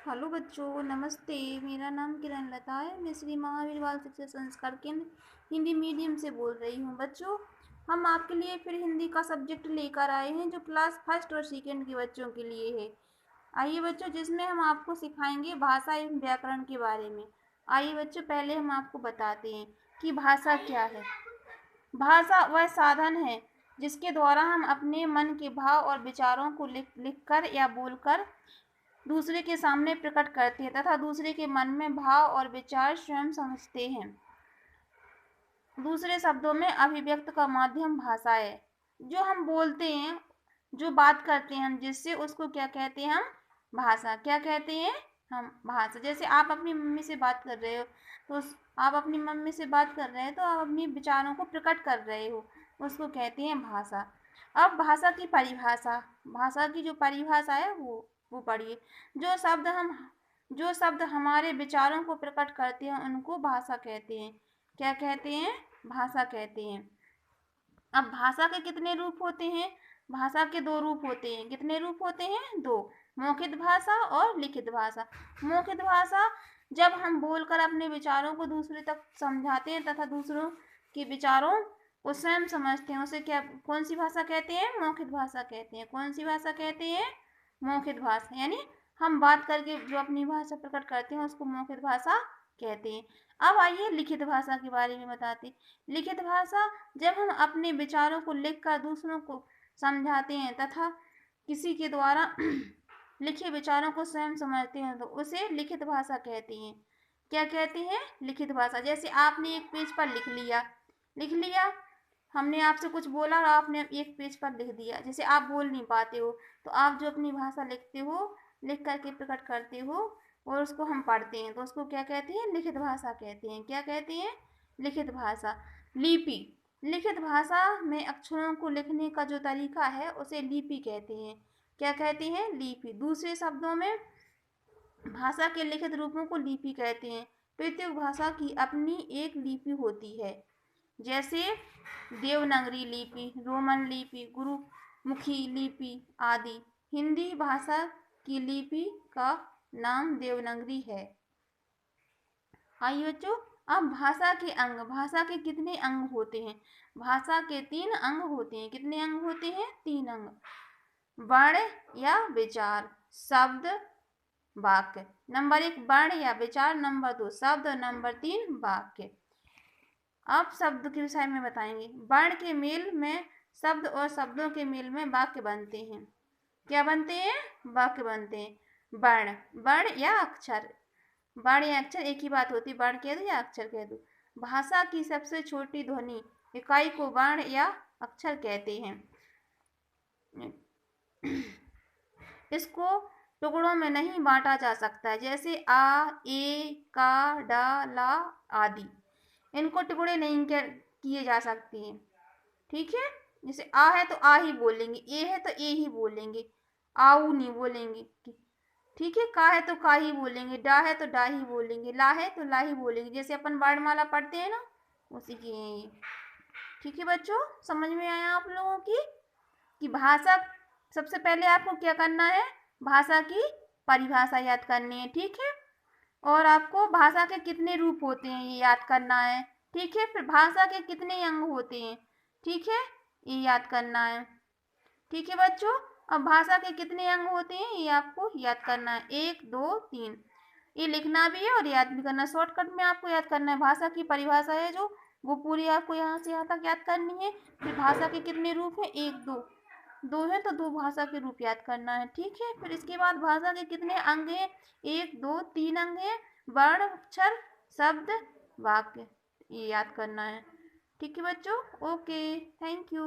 Hello बच्चों, नमस्ते। मेरा नाम किरण लता है। मैं श्री महावीर बाल शिक्षा संस्कार केंद्र हिंदी मीडियम से बोल रही हूँ। बच्चों, हम आपके लिए फिर हिंदी का सब्जेक्ट लेकर आए हैं जो क्लास फर्स्ट और सेकेंड के बच्चों के लिए है। आइए बच्चों, जिसमें हम आपको सिखाएंगे भाषा एवं व्याकरण के बारे में। आइए बच्चों, पहले हम आपको बताते हैं कि भाषा क्या है। भाषा वह साधन है जिसके द्वारा हम अपने मन के भाव और विचारों को लिखकर या बोलकर दूसरे के सामने प्रकट करते हैं तथा दूसरे के मन में भाव और विचार स्वयं समझते हैं। दूसरे शब्दों में अभिव्यक्त का माध्यम भाषा है। जो हम बोलते हैं, जो बात करते हैं हम जिससे, उसको क्या कहते हैं हम? भाषा। क्या कहते हैं हम? भाषा। जैसे आप अपनी मम्मी से बात कर रहे हो तो आप अपनी मम्मी से बात कर रहे हैं तो आप अपने विचारों को प्रकट कर रहे हो, उसको कहते हैं भाषा। अब भाषा की परिभाषा, भाषा की जो परिभाषा है वो पढ़िए। जो शब्द हमारे विचारों को प्रकट करते हैं उनको भाषा कहते हैं। क्या कहते हैं? भाषा कहते हैं। अब भाषा के कितने रूप होते हैं? भाषा के दो रूप होते हैं। कितने रूप होते हैं? दो। मौखिक भाषा और लिखित भाषा। मौखिक भाषा जब हम बोलकर अपने विचारों को दूसरे तक समझाते हैं तथा दूसरों के विचारों को स्वयं समझते हैं, उसे क्या, कौन सी भाषा कहते हैं? मौखिक भाषा कहते हैं। कौन सी भाषा कहते हैं? मौखिक भाषा। यानी हम बात करके जो अपनी भाषा प्रकट करते हैं उसको मौखिक भाषा कहते हैं। अब आइए लिखित भाषा के बारे में बताते हैं। लिखित भाषा जब हम अपने विचारों को लिखकर दूसरों को समझाते हैं तथा किसी के द्वारा लिखे विचारों को स्वयं समझते हैं तो उसे लिखित भाषा कहते हैं। क्या कहते हैं? लिखित भाषा। जैसे आपने एक पेज पर लिख लिया, हमने आपसे कुछ बोला और आपने एक पेज पर लिख दिया। जैसे आप बोल नहीं पाते हो तो आप जो अपनी भाषा लिखते हो, लिख करके प्रकट करते हो और उसको हम पढ़ते हैं तो उसको क्या कहते हैं? लिखित भाषा कहते हैं। क्या कहते हैं? लिखित भाषा। लिपि। लिखित भाषा में अक्षरों को लिखने का जो तरीका है उसे लिपि कहते हैं। क्या कहते हैं? लिपि। दूसरे शब्दों में भाषा के लिखित रूपों को लिपि कहते हैं। प्रत्येक भाषा की अपनी एक लिपि होती है, जैसे देवनागरी लिपि, रोमन लिपि, गुरुमुखी लिपि आदि। हिंदी भाषा की लिपि का नाम देवनागरी है। आइए बच्चों, अब भाषा के अंग। भाषा के कितने अंग होते हैं? भाषा के 3 अंग होते हैं। कितने अंग होते हैं? 3 अंग। वर्ण या विचार, शब्द, वाक्य। नंबर 1 वर्ण या विचार, नंबर 2 शब्द और नंबर 3 वाक्य। अब शब्द के विषय में बताएंगे। वर्ण के मेल में शब्द और शब्दों के मेल में वाक्य बनते हैं। क्या बनते हैं? वाक्य बनते हैं। वर्ण, वर्ण या अक्षर। वर्ण या अक्षर एक ही बात होती है, वर्ण कह दो या अक्षर कह दो। भाषा की सबसे छोटी ध्वनि इकाई को वर्ण या अक्षर कहते हैं। इसको टुकड़ों में नहीं बांटा जा सकता है, जैसे आ, ए, का, डा, ला आदि। इनको टुकड़े नहीं किए जा सकते हैं। ठीक है? जैसे आ है तो आ ही बोलेंगे, ए है तो ए ही बोलेंगे, आऊ नहीं बोलेंगे। ठीक है? का है तो का ही बोलेंगे, डा है तो डा ही बोलेंगे, ला है तो ला ही बोलेंगे। जैसे अपन वर्णमाला पढ़ते हैं ना, उसी की है ये। ठीक है बच्चों, समझ में आया आप लोगों की कि भाषा, सबसे पहले आपको क्या करना है? भाषा की परिभाषा याद करनी है। ठीक है? और आपको भाषा के कितने रूप होते हैं ये याद करना है। ठीक है? फिर भाषा के कितने अंग होते हैं, ठीक है, ये याद करना है। ठीक है बच्चों, अब भाषा के कितने अंग होते हैं ये आपको याद करना है। 1 2 3, ये लिखना भी है और याद भी करना है। शॉर्टकट में आपको याद करना है। भाषा की परिभाषा है जो, वो पूरी आपको यहाँ से यहाँ तक याद करनी है। फिर भाषा के कितने रूप हैं? 1 2, 2 है तो 2 भाषा के रूप याद करना है। ठीक है? फिर इसके बाद भाषा के कितने अंग हैं? 1 2 3 अंग हैं। वर्ण, अक्षर, शब्द, वाक्य, ये याद करना है। ठीक है बच्चों? Okay, thank you.